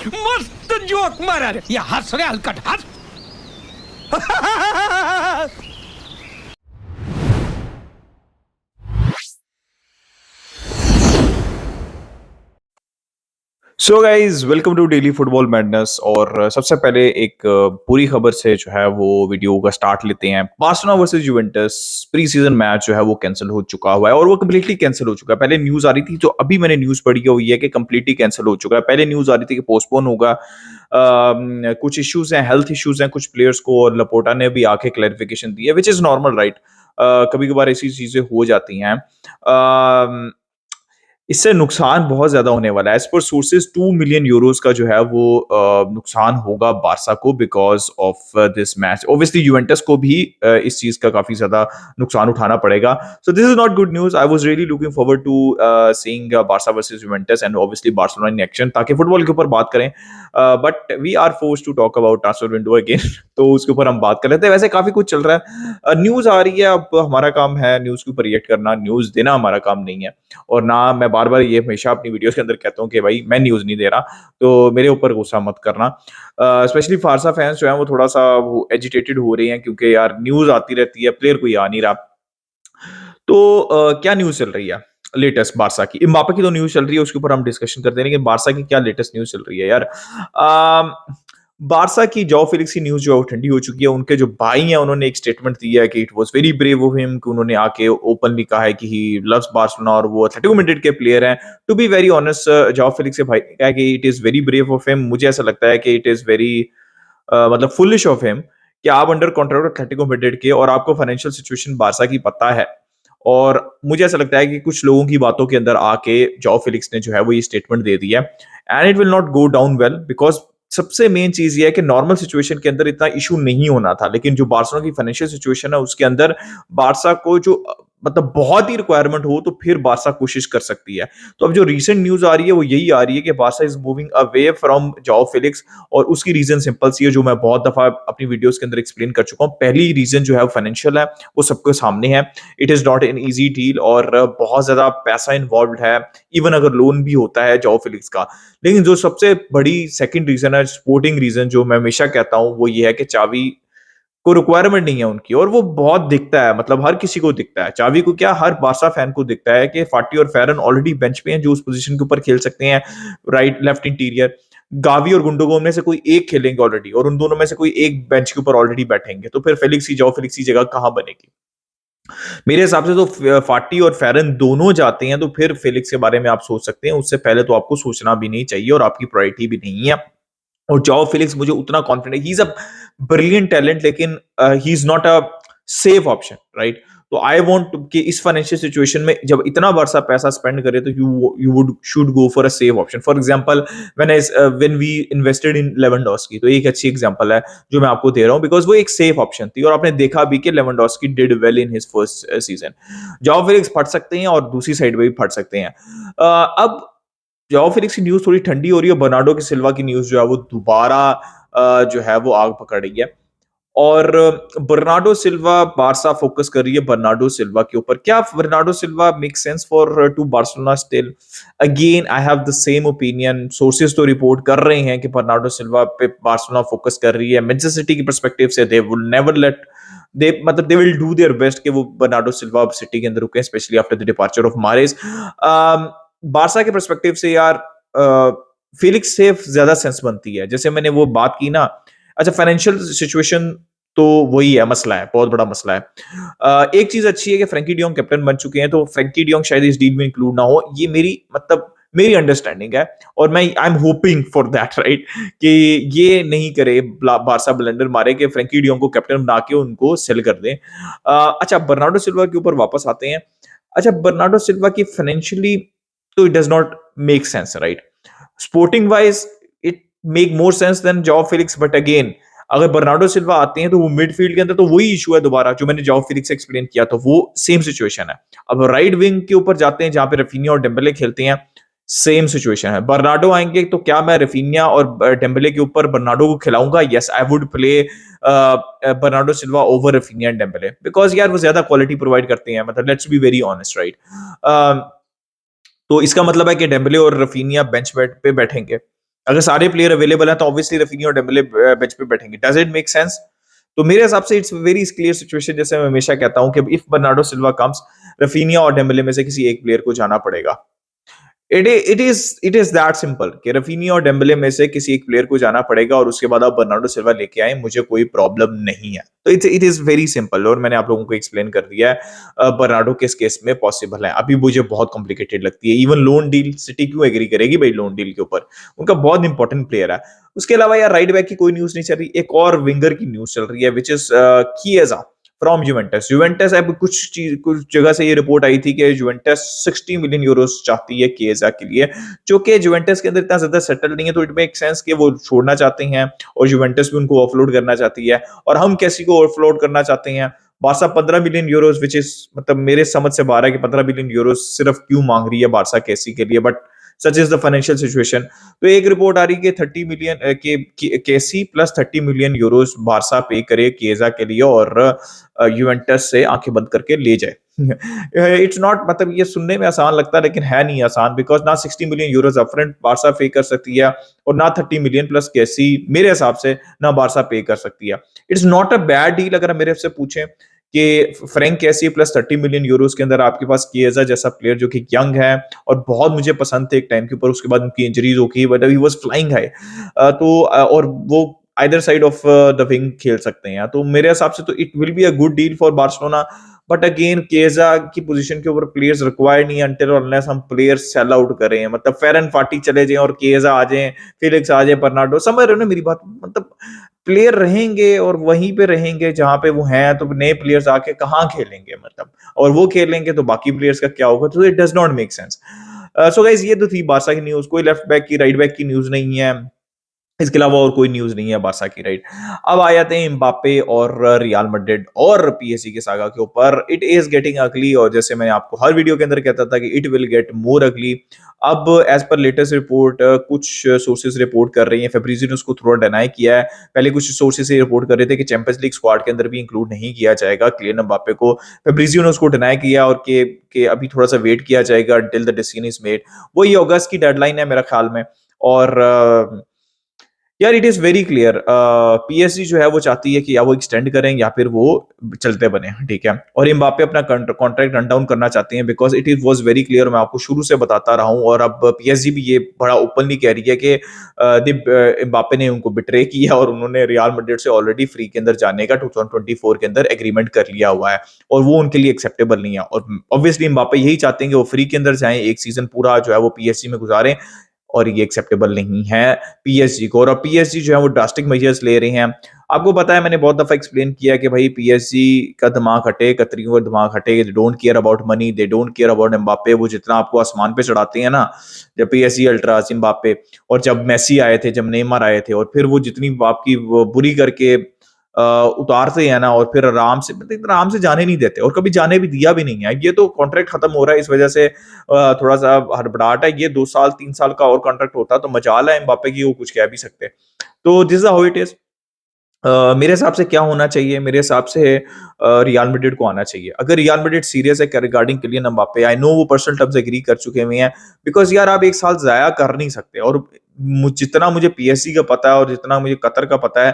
मस्त जोक मारा रे, या हंस रे हलकट हंस. So guys welcome to daily football madness. और सबसे पहले एक बुरी खबर से जो है वो वीडियो का स्टार्ट लेते हैं। Barcelona versus Juventus pre season match जो है वो कैंसिल हो चुका हुआ है और वो कम्प्लीटली कैंसिल हो चुका है। पहले न्यूज आ रही थी, जो अभी मैंने न्यूज पढ़ी है वो ये है कि कम्प्लीटली कैंसिल हो चुका है। पहले न्यूज आ रही थी कि पोस्टपोन होगा। कुछ इश्यूज हैं, हेल्थ इश्यूज हैं कुछ प्लेयर्स को, और लपोटा ने भी आके क्लैरिफिकेशन दी है, विच इज नॉर्मल राइट। कभी कभार ऐसी चीजें हो जाती हैं। इससे नुकसान बहुत ज़्यादा होने वाला है। As per sources 2 million euros का जो है वो नुकसान होगा बार्सा को because of this match. Obviously Juventus को भी इस चीज़ का काफ़ी ज़्यादा नुकसान उठाना पड़ेगा। So this is not good news. I was really looking forward to seeing Barca versus Juventus and obviously Barcelona in action, ताकि फुटबॉल के ऊपर बात करें। But we are forced to talk about transfer window again. तो उसके ऊपर हम बात कर लेते हैं। वैसे काफ़ी कुछ चल रहा है। न्यूज़ आ रही है, अब हमारा काम है न्यूज़ के ऊपर रिएक्ट करना, न्यूज़ देना हमारा काम नहीं है। और ना मैं बार-बार ये हमेशा अपनी वीडियोज़ के अंदर कहता हूँ कि भाई मैं न्यूज़ नहीं दे रहा, तो मेरे ऊपर गुस्सा मत करना। स्पेशली फारसा फैन्स जो हैं वो थोड़ा-सा वो एजिटेटेड हो रहे हैं क्योंकि यार न्यूज़ आती रहती है, प्लेयर कोई आ नहीं रहा। तो क्या न्यूज़ चल रही है लेटेस्ट बार्सा की? एम्बापे की तो न्यूज़ चल रही है, उसके ऊपर हम डिस्कशन करते हैं, लेकिन बार्सा की क्या लेटेस्ट न्यूज़ चल रही है यार? बार्सा की जॉ फेलिक्स की न्यूज़ जो है वो ठंडी हो चुकी है। उनके जो भाई हैं उन्होंने एक स्टेटमेंट दिया है कि it was very brave of him, कि उन्होंने आके ओपनली कहा है कि ही लव्स बार्सिलोना और वो एथलेटिको मैड्रिड के प्लेयर हैं। To be very honest, Joao Felix के भाई ने कहा है कि it is very brave of him. मुझे ऐसा लगता है कि इट इज़ वेरी मतलब फुलिश ऑफ हिम कि आप अंडर कॉन्ट्रैक्ट एथलेटिको मैड्रिड के और आपको फाइनेंशियल सिचुएशन बार्सा की पता है। और मुझे ऐसा लगता है कि कुछ लोगों की बातों के अंदर आके जॉ फेलिक्स ने जो है वो ये स्टेटमेंट दे दिया है and it will not go down well because सबसे मेन चीज़ ये है कि नॉर्मल सिचुएशन के अंदर इतना इश्यू नहीं होना था, लेकिन जो बार्सिलोना की फाइनेंशियल सिचुएशन है उसके अंदर बार्सा को जो मतलब बहुत ही रिक्वायरमेंट हो तो फिर बार्सा कोशिश कर सकती है। तो अब जो रीसेंट न्यूज़ आ रही है वो यही आ रही है कि Barca is moving away from jaw Felix. और उसकी रीज़न सिंपल सी है, जो मैं बहुत दफ़ा अपनी वीडियोज़ के अंदर एक्सप्लेन कर चुका हूँ। पहली रीज़न जो है वो फाइनेंशियल है, वो सबके सामने है। It is not an easy deal और बहुत ज़्यादा पैसा इन्वॉल्व्ड है, इवन अगर लोन भी होता है जॉ फेलिक्स का। लेकिन जो सबसे बड़ी सेकंड रीज़न है, स्पोर्टिंग रीज़न, जो मैं हमेशा कहता हूँ, वो ये है कि चावी को रिक्वायरमेंट नहीं है उनकी, और वो बहुत दिखता है, मतलब हर किसी को दिखता है। चावी को क्या, हर बार्सा फैन को दिखता है कि फाटी और फेरन ऑलरेडी बेंच पे हैं, जो उस पोजीशन के ऊपर खेल सकते हैं, राइट लेफ्ट इंटीरियर। गावी और गुंडोगोन में से कोई एक खेलेंगे ऑलरेडी, और उन दोनों में से कोई एक बेंच के ऊपर ऑलरेडी बैठेंगे, तो फिर फेलिक्स की जाओ, फेलिक्स की जगह कहाँ बनेगी? मेरे हिसाब से तो फाटी और फेरन दोनों जाते हैं तो फिर फेलिक्स के बारे में आप सोच सकते हैं। उससे पहले तो आपको सोचना भी नहीं चाहिए और आपकी प्रायोरिटी भी नहीं है। और जाओ फेलिक्स मुझे उतना confident, he is a brilliant talent, लेकिन he is not a safe option, right? तो आई वांट कि इस फाइनेंशियल सिचुएशन में जब इतना बड़ा पैसा स्पेंड करे तो you would should go for a safe option. For example when we invested in Lewandowski, तो एक अच्छी एग्जांपल है जो मैं आपको दे रहा हूं, बिकॉज वो एक सेफ ऑप्शन थी और आपने देखा भी कि Lewandowski did well in his first season. जाओ फेलिक्स फट सकते हैं और दूसरी साइड पे भी फट सकते हैं। अब जाओ फेलिक्स की न्यूज़ थोड़ी ठंडी हो रही है, बर्नार्डो की सिल्वा की न्यूज़ जो है वो दोबारा जो है वो आग पकड़ रही है। और बर्नार्डो सिल्वा, बार्सा फोकस कर रही है बर्नार्डो सिल्वा के ऊपर। क्या Bernardo Silva make sense for to Barcelona still? Again I have the same opinion. Sources तो रिपोर्ट कर रहे हैं कि बर्नार्डो सिल्वा पे बार्सिलोना फोकस कर रही है। मैनचेस्टर सिटी की पर्सपेक्टिव से दे विल नेवर लेट, दे मतलब they will do their best कि वो बर्नार्डो सिल्वा सिटी के अंदर रुके, specially after the departure of Moretz. Barca के पर्सपेक्टिव से यार फेलिक्स से ज्यादा सेंस बनती है। जैसे मैंने वो बात की ना, अच्छा फाइनेंशियल सिचुएशन तो वही है, मसला है, बहुत बड़ा मसला है। एक चीज अच्छी है कि फ्रैंकी डियोंग कैप्टन बन चुके हैं, तो फ्रैंकी डियोंग शायद इस डील में इंक्लूड ना हो, ये मेरी मतलब मेरी अंडरस्टैंडिंग है। और मैं I am hoping for that, right, कि ये नहीं करे बारसा ब्लंडर मारे कि फ्रैंकी डियोंग को कैप्टन बना के उनको सेल कर दें। अच्छा बर्नार्डो सिल्वा के ऊपर वापस आते हैं। अच्छा बर्नार्डो सिल्वा की फाइनेंशियली तो it does not make sense, right? Sporting wise it make more sense than Joao Felix, but again अगर बर्नार्डो सिल्वा आते हैं तो वो मिडफील्ड के अंदर तो वही इशू है दोबारा जो मैंने जॉ फेलिक्स से एक्सप्लेन किया, तो वो सेम सिचुएशन है। अब राइट विंग के ऊपर जाते हैं जहां पे रफीनिया और डेम्बले खेलते हैं, सेम सिचुएशन है। बर्नार्डो आएंगे तो क्या मैं रफीनिया और डेम्बले के ऊपर बर्नार्डो को खिलाऊंगा? Yes, I would play Bernardo Silva over Raphinha and Dembele, because यार वो ज्यादा क्वालिटी प्रोवाइड करते हैं, मतलब let's be very honest, right? तो इसका मतलब है कि डेम्बले और रफीनिया बेंच पे बैठेंगे। अगर सारे प्लेयर अवेलेबल हैं तो ऑब्वियसली रफीनिया और डेम्बेले बेंच पे बैठेंगे। Does it make sense? तो मेरे हिसाब से इट्स वेरी क्लियर सिचुएशन, जैसे मैं हमेशा कहता हूं कि if Bernardo Silva comes, Raphinha और डेम्बेले में से किसी एक प्लेयर को जाना पड़ेगा। इट इज दैट सिंपल कि रफीनिया और डेम्बले में से किसी एक प्लेयर को जाना पड़ेगा और उसके बाद आप बर्नार्डो सिल्वा लेके आए, मुझे कोई प्रॉब्लम नहीं है। तो इट इज वेरी सिंपल, और मैंने आप लोगों को एक्सप्लेन कर दिया है बर्नार्डो किस केस में पॉसिबल है। अभी मुझे बहुत कॉम्प्लिकेटेड लगती है इवन लोन डील। सिटी क्यों एग्री करेगी भाई लोन डील के ऊपर? उनका बहुत इंपॉर्टेंट प्लेयर है। उसके अलावा यार राइट बैक की कोई न्यूज नहीं चल रही, एक और विंगर की न्यूज चल रही है which is Chiesa from Juventus. Juventus, अब कुछ जगह से ये रिपोर्ट आई थी कि जुवेंटस 60 मिलियन यूरोस चाहती है किएजा के लिए, जो कि जुवेंटस के अंदर इतना ज्यादा सेटल नहीं है, तो इट मेक सेंस कि वो छोड़ना चाहते हैं और जुवेंटस भी उनको ऑफलोड करना चाहती है, और हम कैसी को ऑफलोड करना चाहते हैं। Barça 15 million Euros, which is मतलब मेरे समझ से बाहर है कि 15 मिलियन यूरोस सिर्फ क्यों मांग रही है बारसा कैसी के लिए, but such is the financial situation. तो एक रिपोर्ट आ रही है कि 30 मिलियन के केसी प्लस 30 मिलियन यूरोस बारसा पे करे किएजा के लिए और यूवेंटस से आंखें बंद करके ले जाए। इट्स नॉट, मतलब ये सुनने में आसान लगता है लेकिन है नहीं आसान, बिकॉज ना 60 मिलियन यूरोस अपफ्रंट बारसा पे कर सकती है और ना 30 मिलियन प्लस कैसी मेरे हिसाब से ना बारसा पे कर सकती है। It's not a bad deal अगर मेरे से पूछें कि फ्रैंक कैसी प्लस 30 मिलियन यूरोस के अंदर आपके पास किएजा जैसा प्लेयर जो कि यंग है और बहुत मुझे पसंद थे एक टाइम के ऊपर, उसके बाद उनकी इंजरीज हो गई, but he was flying high. और वो either side of the wing खेल सकते हैं, तो मेरे हिसाब से तो it will be a good deal for Barcelona. But again Chiesa की पोजीशन के ऊपर प्लेयर्स रिक्वायर्ड नहीं अंटिल और अनलेस हम प्लेयर्स सेल आउट करें, मतलब फेरन फाटी चले जाएं और केजा आ जाएं, फिलिक्स आ जाए, बर्नार्डो, समझ रहे हो ना मेरी बात? मतलब प्लेयर रहेंगे और वहीं पे रहेंगे जहां पे वो हैं, तो नए प्लेयर्स आके कहाँ खेलेंगे, मतलब और वो खेलेंगे तो बाकी प्लेयर्स का क्या होगा? तो it does not make sense. So guys, ये तो थी बारसा की न्यूज। कोई लेफ्ट बैक की, राइट बैक की न्यूज नहीं है, इसके अलावा और कोई न्यूज़ नहीं है बार्सा की, राइट? अब आ जाते हैं एम्बाप्पे और रियल मैड्रिड और पीएसजी के सागा के ऊपर। इट इज़ गेटिंग अगली, और जैसे मैंने आपको हर वीडियो के अंदर कहता था कि इट विल गेट मोर अगली। अब एज़ पर लेटेस्ट रिपोर्ट कुछ सोर्सेज़ रिपोर्ट कर रही हैं, फैब्रिज़ियो ने उसको थोड़ा डिनाई किया है। पहले कुछ सोर्सेज़ ये रिपोर्ट कर रहे थे कि चैंपियंस लीग स्क्वाड के अंदर भी इंक्लूड नहीं किया जाएगा किलियन एम्बाप्पे को। फैब्रिज़ियो ने उसको डिनाई किया और कि अभी थोड़ा-सा वेट किया जाएगा until the decision is made. वो ये अगस्त की डेडलाइन है मेरे ख्याल में। और यार it is very clear, PSG जो है वो चाहती है कि या वो एक्सटेंड करें या फिर वो चलते बने, ठीक है? और एम्बाप्पे अपना कॉन्ट्रैक्ट रन डाउन करना चाहते हैं, because it is was very clear, मैं आपको शुरू से बताता रहा हूं, और अब पीएसजी भी ये बड़ा ओपनली कह रही है कि एम्बाप्पे ने उनको बिट्रे किया और उन्होंने रियल मैड्रिड से ऑलरेडी फ्री के अंदर जाने का 2024 के अंदर एग्रीमेंट कर लिया हुआ है और वो उनके लिए एक्सेप्टेबल नहीं है। और ऑब्वियसली एम्बाप्पे यही चाहते हैं कि वो फ्री के अंदर जाएं, एक सीजन पूरा जो है वो पीएसजी में गुजारें, और ये एक्सेप्टेबल नहीं है पीएसजी को। और अब पीएसजी जो है वो ड्रास्टिक मेजर्स ले रहे हैं। आपको पता है, मैंने बहुत दफा एक्सप्लेन किया कि भाई पीएसजी का दिमाग हटे, कतरियों का दिमाग हटे, they don't care about money, they don't care about Mbappe. वो जितना आपको आसमान पे चढ़ाते हैं ना, जब पीएसजी अल्ट्रास एम्बाप्पे, और जब मेसी आए थे, जब नेमार आए थे, और फिर वो जितनी आपकी वो बुरी करके उतारते हैं ना, और फिर आराम से, मतलब इतना आराम से जाने नहीं देते, और कभी जाने भी दिया भी नहीं है। ये तो कॉन्ट्रैक्ट खत्म हो रहा है इस वजह से थोड़ा सा हड़बड़ाहट है। ये 2 साल 3 साल का और कॉन्ट्रैक्ट होता तो मजाल है एम्बाप्पे की, वो कुछ कह भी सकते। तो this is how it is. मेरे हिसाब से क्या होना चाहिए, मेरे हिसाब से रियल मैड्रिड को आना चाहिए। अगर रियल मैड्रिड सीरियस है regarding Kylian Mbappe, I know वो पर्सनल टर्म्स एग्री कर चुके हुए हैं, बिकॉज यार आप एक साल जाया कर नहीं सकते। और जितना मुझे पीएससी का पता है और जितना मुझे कतर का पता है,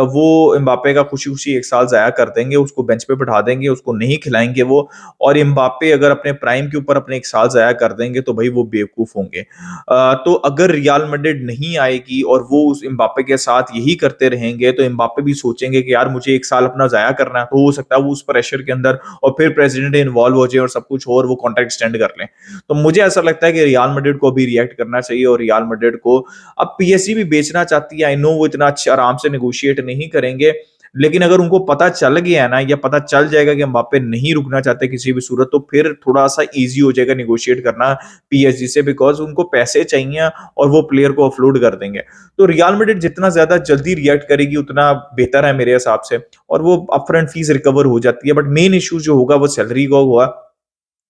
वो एम्बाप्पे का खुशी खुशी एक साल जाया कर देंगे, उसको बेंच पे बिठा देंगे, उसको नहीं खिलाएंगे वो। और एम्बाप्पे अगर अपने प्राइम के ऊपर अपने एक साल जाया कर देंगे तो भाई वो बेवकूफ होंगे। तो अगर रियल मैड्रिड नहीं आएगी और वो उस एम्बाप्पे के साथ यही करते रहेंगे, तो एम्बाप्पे भी सोचेंगे कि यार मुझे एक साल अपना जाया करना है, तो हो सकता है वो उस प्रेशर के अंदर और फिर प्रेसिडेंट इन्वॉल्व हो जाए और सब कुछ हो और वो कॉन्ट्रैक्ट एक्सटेंड कर लें। तो मुझे ऐसा लगता है कि रियल मैड्रिड को भी रिएक्ट करना चाहिए, और रियल मैड्रिड को अब पीएसजी भी बेचना चाहती है। आई नो वो इतना अच्छा आराम से नेगोशिएट नहीं करेंगे, लेकिन अगर उनको पता चल गया है ना, या पता चल जाएगा कि एम्बाप्पे नहीं रुकना चाहते किसी भी सूरत, तो फिर थोड़ा सा इजी हो जाएगा निगोशिएट करना पीएसजी से, बिकॉज उनको पैसे चाहिए और वो प्लेयर को ऑफलोड कर देंगे। तो रियल मैड्रिड जितना ज्यादा जल्दी रिएक्ट करेगी उतना बेहतर है मेरे हिसाब से, और वो अपफ्रंट फीस रिकवर हो जाती है। बट मेन इशू जो होगा वो सैलरी का हुआ,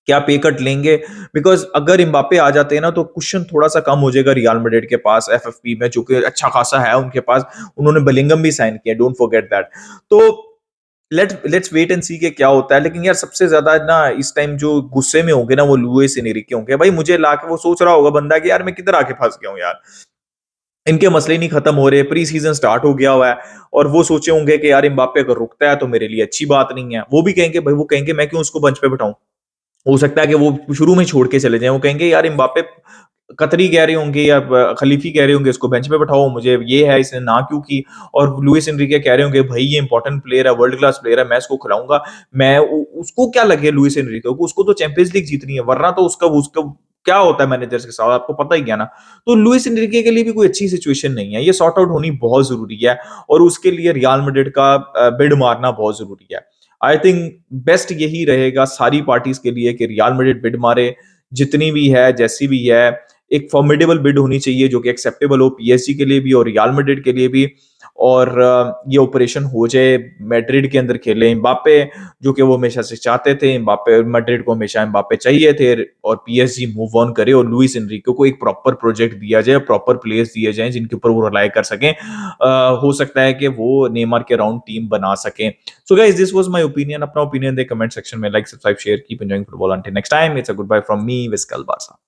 क्या पे कट लेंगे? बिकॉज अगर एम्बाप्पे आ जाते हैं ना, तो क्वेश्चन थोड़ा सा कम हो जाएगा रियल मैड्रिड के पास एफएफपी में, जो कि अच्छा खासा है उनके पास। उन्होंने बेलिंगम भी साइन किया, डोंट फॉरगेट दैट। तो लेट्स वेट एंड सी के क्या होता है। लेकिन यार सबसे ज्यादा ना इस टाइम जो गुस्से में होंगे ना, वो लुइस एनरिके होंगे। भाई मुझे लाके वो सोच रहा होगा बंदा कि यार मैं किधर आके फंस गया हूँ यार। इनके मसले नहीं खत्म हो रहे, प्री सीजन स्टार्ट हो गया हुआ है और वो सोचे होंगे कि यार एम्बाप्पे अगर रुकता है तो मेरे लिए अच्छी बात नहीं है। वो भी कहेंगे भाई, वो कहेंगे मैं क्यों उसको बेंच पे बिठाऊं। हो सकता है कि वो शुरू में ही छोड़ के चले जाएं। वो कहेंगे यार एम्बाप्पे, कतरी कह रहे होंगे या खलीफी कह रहे होंगे इसको बेंच पे बैठाओ, मुझे ये है इसने ना क्यों की। और लुइस एनरिके कह रहे होंगे भाई ये इंपॉर्टेंट प्लेयर है, वर्ल्ड क्लास प्लेयर है, मैं इसको खिलाऊंगा। मैं उसको क्या लगे लुइस एनरिके को, उसको तो चैंपियंस लीग जीतनी है, वरना तो उसका उसका क्या होता है मैनेजर्स के साथ आपको पता ही है ना। तो लुइस एनरिके के लिए भी कोई अच्छी सिचुएशन नहीं है, ये सॉर्ट आउट होनी बहुत जरूरी है और उसके लिए रियल मैड्रिड का बिड मारना बहुत जरूरी है। आई थिंक बेस्ट यही रहेगा सारी पार्टीज के लिए कि रियल मैड्रिड बिड मारे, जितनी भी है जैसी भी है। एक फॉर्मिडेबल बिड होनी चाहिए जो कि एक्सेप्टेबल हो पीएसजी के लिए भी और रियल मैड्रिड के लिए भी। और ये ऑपरेशन हो जाए, मैड्रिड के अंदर खेले एम्बाप्पे, जो कि वो हमेशा से चाहते थे। एम्बाप्पे, मैड्रिड को हमेशा एम्बाप्पे चाहिए थे और पीएसजी मूव ऑन करे और लुइस एनरिके को एक प्रॉपर प्रोजेक्ट दिया जाए, प्रॉपर प्लेयर्स दिए जाएं जिनके ऊपर वो रिलाई कर सकें। हो सकता है कि वो नेमार के राउंड टीम बना सकें। So guys, this was my opinion. अपना ओपिनियन दे कमेंट सेक्शन में, like subscribe share, keep enjoying football. Until next time, it's a goodbye from me, Visca Barça.